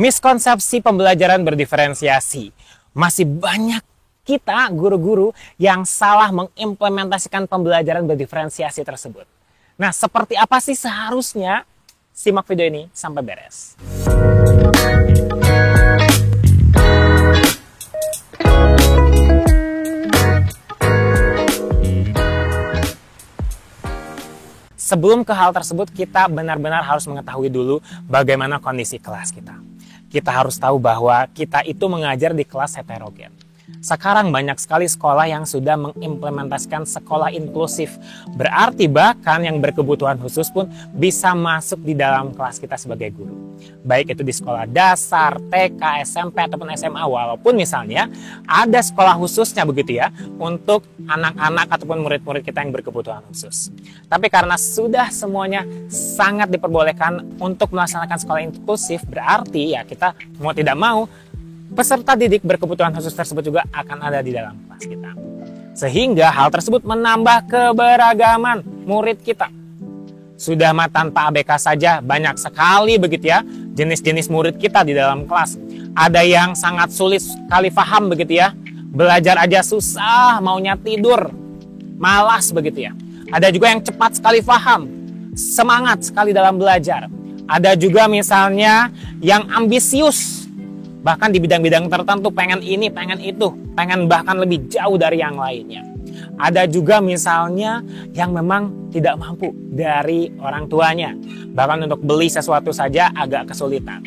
Miskonsepsi pembelajaran berdiferensiasi. Masih banyak kita guru-guru yang salah mengimplementasikan pembelajaran berdiferensiasi tersebut. Nah, seperti apa sih seharusnya? Simak video ini sampai beres. Sebelum ke hal tersebut, kita benar-benar harus mengetahui dulu bagaimana kondisi kelas kita. Kita harus tahu bahwa kita itu mengajar di kelas heterogen. Sekarang banyak sekali sekolah yang sudah mengimplementasikan sekolah inklusif. Berarti bahkan yang berkebutuhan khusus pun bisa masuk di dalam kelas kita sebagai guru. Baik itu di sekolah dasar, TK, SMP, ataupun SMA. Walaupun misalnya ada sekolah khususnya begitu ya, untuk anak-anak ataupun murid-murid kita yang berkebutuhan khusus. Tapi karena sudah semuanya sangat diperbolehkan untuk melaksanakan sekolah inklusif, berarti ya kita mau tidak mau, peserta didik berkebutuhan khusus tersebut juga akan ada di dalam kelas kita. Sehingga hal tersebut menambah keberagaman murid kita. Sudah mah tanpa ABK saja banyak sekali begitu ya jenis-jenis murid kita di dalam kelas. Ada yang sangat sulit sekali paham begitu ya. Belajar aja susah, maunya tidur, malas begitu ya. Ada juga yang cepat sekali paham, semangat sekali dalam belajar. Ada juga misalnya yang ambisius, bahkan di bidang-bidang tertentu pengen ini, pengen itu, pengen bahkan lebih jauh dari yang lainnya. Ada juga misalnya yang memang tidak mampu dari orang tuanya, bahkan untuk beli sesuatu saja agak kesulitan.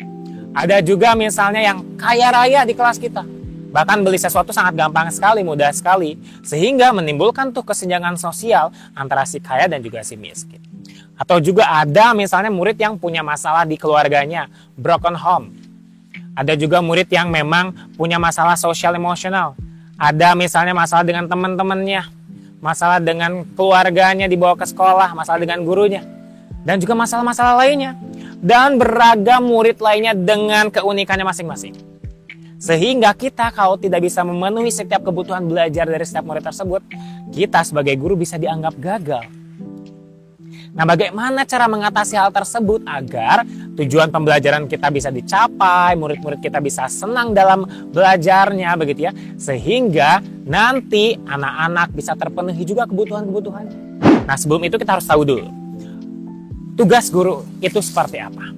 Ada juga misalnya yang kaya raya di kelas kita, bahkan beli sesuatu sangat gampang sekali, mudah sekali, sehingga menimbulkan tuh kesenjangan sosial antara si kaya dan juga si miskin. Atau juga ada misalnya murid yang punya masalah di keluarganya, broken home. Ada juga murid yang memang punya masalah sosial emosional. Ada misalnya masalah dengan teman-temannya, masalah dengan keluarganya dibawa ke sekolah, masalah dengan gurunya, dan juga masalah-masalah lainnya. Dan beragam murid lainnya dengan keunikannya masing-masing. Sehingga kita kalau tidak bisa memenuhi setiap kebutuhan belajar dari setiap murid tersebut, kita sebagai guru bisa dianggap gagal. Nah, bagaimana cara mengatasi hal tersebut agar tujuan pembelajaran kita bisa dicapai, murid-murid kita bisa senang dalam belajarnya begitu ya, sehingga nanti anak-anak bisa terpenuhi juga kebutuhan-kebutuhan. Nah, sebelum itu kita harus tahu dulu tugas guru itu seperti apa.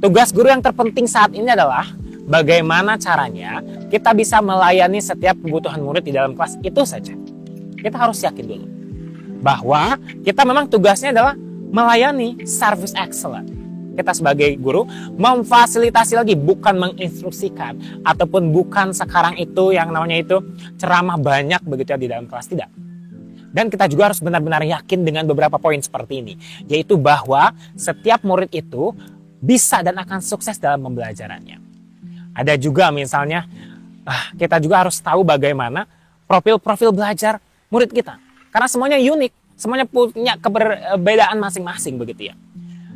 Tugas guru yang terpenting saat ini adalah bagaimana caranya kita bisa melayani setiap kebutuhan murid di dalam kelas, itu saja. Kita harus yakin dulu bahwa kita memang tugasnya adalah melayani, service excellent. Kita sebagai guru memfasilitasi lagi, bukan menginstruksikan, ataupun bukan sekarang itu yang namanya itu ceramah banyak begitu ya di dalam kelas, tidak. Dan kita juga harus benar-benar yakin dengan beberapa poin seperti ini, yaitu bahwa setiap murid itu bisa dan akan sukses dalam pembelajarannya. Ada juga misalnya kita juga harus tahu bagaimana profil-profil belajar murid kita, karena semuanya unik. Semuanya punya keberbedaan masing-masing begitu ya.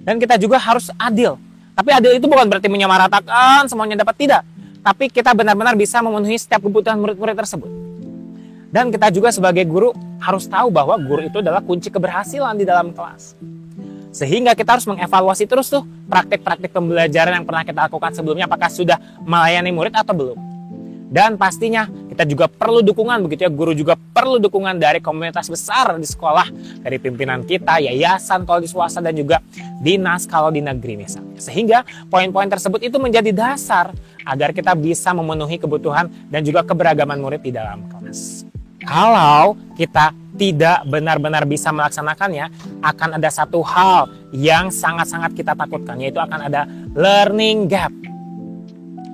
Dan kita juga harus adil. Tapi adil itu bukan berarti menyamaratakan semuanya dapat, tidak. Tapi kita benar-benar bisa memenuhi setiap kebutuhan murid-murid tersebut. Dan kita juga sebagai guru harus tahu bahwa guru itu adalah kunci keberhasilan di dalam kelas. Sehingga kita harus mengevaluasi terus tuh praktik-praktik pembelajaran yang pernah kita lakukan sebelumnya, apakah sudah melayani murid atau belum. Dan pastinya kita juga perlu dukungan begitu ya, guru juga perlu dukungan dari komunitas besar di sekolah, dari pimpinan kita, yayasan kalau di swasta, dan juga dinas kalau di negeri misalnya. Sehingga poin-poin tersebut itu menjadi dasar agar kita bisa memenuhi kebutuhan dan juga keberagaman murid di dalam kelas. Kalau kita tidak benar-benar bisa melaksanakannya, akan ada satu hal yang sangat-sangat kita takutkan, yaitu akan ada learning gap.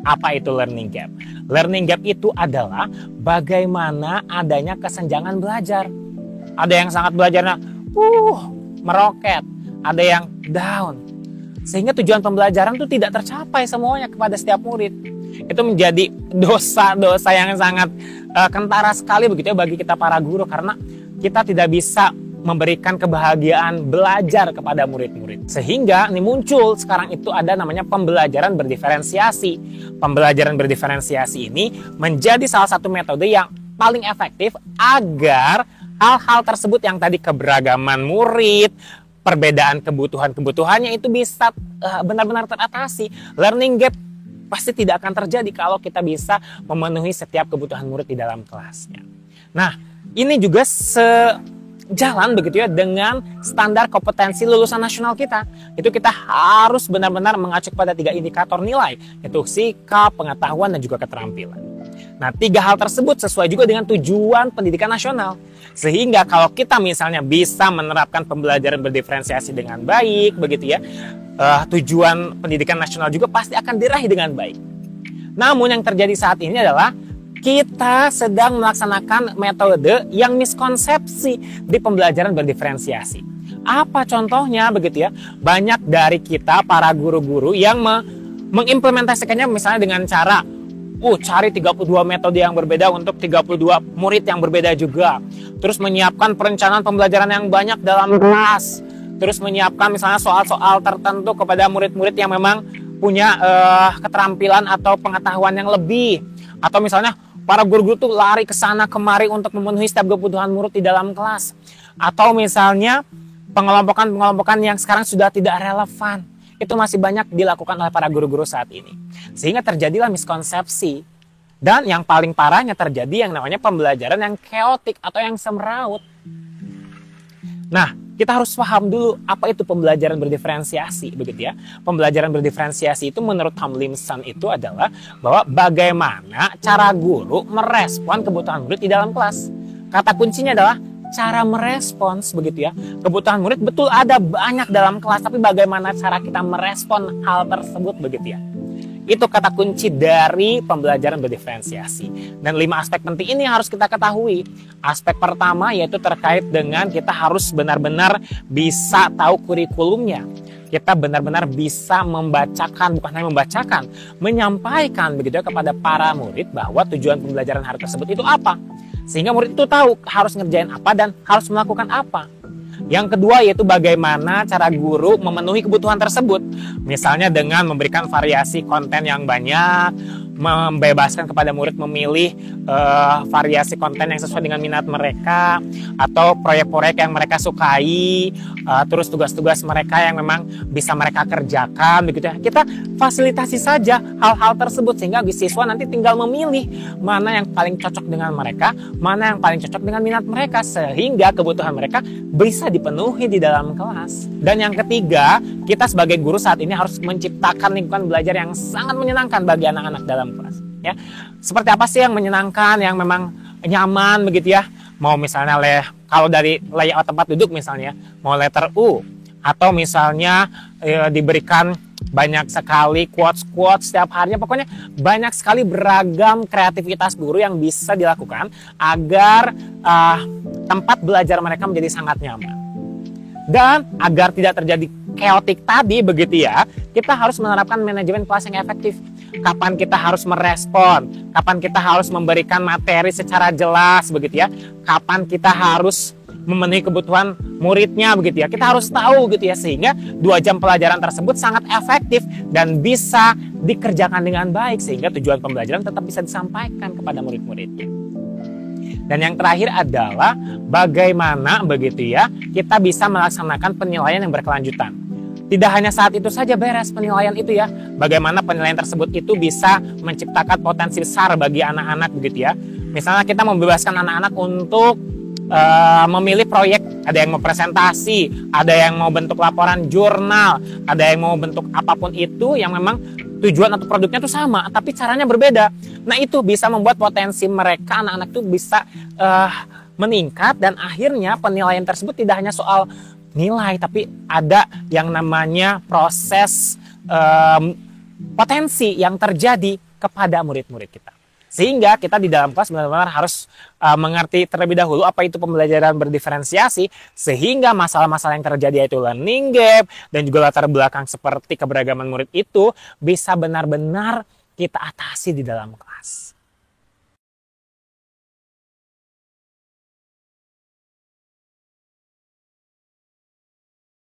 Apa itu learning gap? Learning gap itu adalah bagaimana adanya kesenjangan belajar. Ada yang sangat belajarnya meroket, ada yang down. Sehingga tujuan pembelajaran itu tidak tercapai semuanya kepada setiap murid. Itu menjadi dosa-dosa yang sangat kentara sekali begitu ya bagi kita para guru, karena kita tidak bisa memberikan kebahagiaan belajar kepada murid-murid. Sehingga ini muncul sekarang itu ada namanya pembelajaran berdiferensiasi. Pembelajaran berdiferensiasi ini menjadi salah satu metode yang paling efektif agar hal-hal tersebut yang tadi keberagaman murid, perbedaan kebutuhan-kebutuhannya itu bisa benar-benar teratasi. Learning gap pasti tidak akan terjadi kalau kita bisa memenuhi setiap kebutuhan murid di dalam kelasnya. Nah, ini juga sejalan begitu ya dengan standar kompetensi lulusan nasional kita. Itu kita harus benar-benar mengacu pada 3 indikator nilai, yaitu sikap, pengetahuan, dan juga keterampilan. Nah, 3 hal tersebut sesuai juga dengan tujuan pendidikan nasional. Sehingga kalau kita misalnya bisa menerapkan pembelajaran berdiferensiasi dengan baik, begitu ya, tujuan pendidikan nasional juga pasti akan diraih dengan baik. Namun yang terjadi saat ini adalah kita sedang melaksanakan metode yang miskonsepsi di pembelajaran berdiferensiasi. Apa contohnya begitu ya? Banyak dari kita para guru-guru yang mengimplementasikannya misalnya dengan cara cari 32 metode yang berbeda untuk 32 murid yang berbeda juga. Terus menyiapkan perencanaan pembelajaran yang banyak dalam kelas. Terus menyiapkan misalnya soal-soal tertentu kepada murid-murid yang memang punya keterampilan atau pengetahuan yang lebih. Atau misalnya para guru-guru tuh lari ke sana kemari untuk memenuhi setiap kebutuhan murid di dalam kelas. Atau misalnya pengelompokan yang sekarang sudah tidak relevan. Itu masih banyak dilakukan oleh para guru-guru saat ini. Sehingga terjadilah miskonsepsi. Dan yang paling parahnya terjadi yang namanya pembelajaran yang chaotic atau yang semeraut. Nah, kita harus paham dulu apa itu pembelajaran berdiferensiasi, begitu ya. Pembelajaran berdiferensiasi itu menurut Tomlinson itu adalah bahwa bagaimana cara guru merespon kebutuhan murid di dalam kelas. Kata kuncinya adalah cara merespons, begitu ya. Kebutuhan murid betul ada banyak dalam kelas, tapi bagaimana cara kita merespon hal tersebut, begitu ya. Itu kata kunci dari pembelajaran berdiferensiasi. Dan 5 aspek penting ini harus kita ketahui. Aspek pertama yaitu terkait dengan kita harus benar-benar bisa tahu kurikulumnya. Kita benar-benar bisa membacakan, bukan hanya membacakan, menyampaikan begitu ya kepada para murid bahwa tujuan pembelajaran hari tersebut itu apa. Sehingga murid itu tahu harus ngerjain apa dan harus melakukan apa. Yang kedua yaitu bagaimana cara guru memenuhi kebutuhan tersebut. Misalnya dengan memberikan variasi konten yang banyak, membebaskan kepada murid memilih variasi konten yang sesuai dengan minat mereka, atau proyek-proyek yang mereka sukai, terus tugas-tugas mereka yang memang bisa mereka kerjakan, begitu ya. Kita fasilitasi saja hal-hal tersebut sehingga siswa nanti tinggal memilih mana yang paling cocok dengan mereka, mana yang paling cocok dengan minat mereka, sehingga kebutuhan mereka bisa dipenuhi di dalam kelas. Dan yang ketiga, kita sebagai guru saat ini harus menciptakan lingkungan belajar yang sangat menyenangkan bagi anak-anak dalam kelas. Ya, seperti apa sih yang menyenangkan, yang memang nyaman begitu ya? Mau misalnya kalau dari layout tempat duduk misalnya, mau letter U, atau misalnya diberikan banyak sekali quotes setiap harinya, pokoknya banyak sekali beragam kreativitas guru yang bisa dilakukan agar tempat belajar mereka menjadi sangat nyaman. Dan agar tidak terjadi chaotic tadi begitu ya, kita harus menerapkan manajemen kelas yang efektif. Kapan kita harus merespon, kapan kita harus memberikan materi secara jelas begitu ya, kapan kita harus memenuhi kebutuhan muridnya begitu ya. Kita harus tahu gitu ya, sehingga 2 jam pelajaran tersebut sangat efektif dan bisa dikerjakan dengan baik sehingga tujuan pembelajaran tetap bisa disampaikan kepada murid-muridnya. Dan yang terakhir adalah bagaimana begitu ya kita bisa melaksanakan penilaian yang berkelanjutan. Tidak hanya saat itu saja beres penilaian itu ya. Bagaimana penilaian tersebut itu bisa menciptakan potensi besar bagi anak-anak begitu ya. Misalnya kita membebaskan anak-anak untuk memilih proyek. Ada yang mau presentasi, ada yang mau bentuk laporan jurnal, ada yang mau bentuk apapun itu yang memang tujuan atau produknya itu sama, tapi caranya berbeda. Nah itu bisa membuat potensi mereka, anak-anak itu bisa meningkat dan akhirnya penilaian tersebut tidak hanya soal nilai, tapi ada yang namanya proses potensi yang terjadi kepada murid-murid kita. Sehingga kita di dalam kelas benar-benar harus mengerti terlebih dahulu apa itu pembelajaran berdiferensiasi, sehingga masalah-masalah yang terjadi yaitu learning gap dan juga latar belakang seperti keberagaman murid itu bisa benar-benar kita atasi di dalam kelas.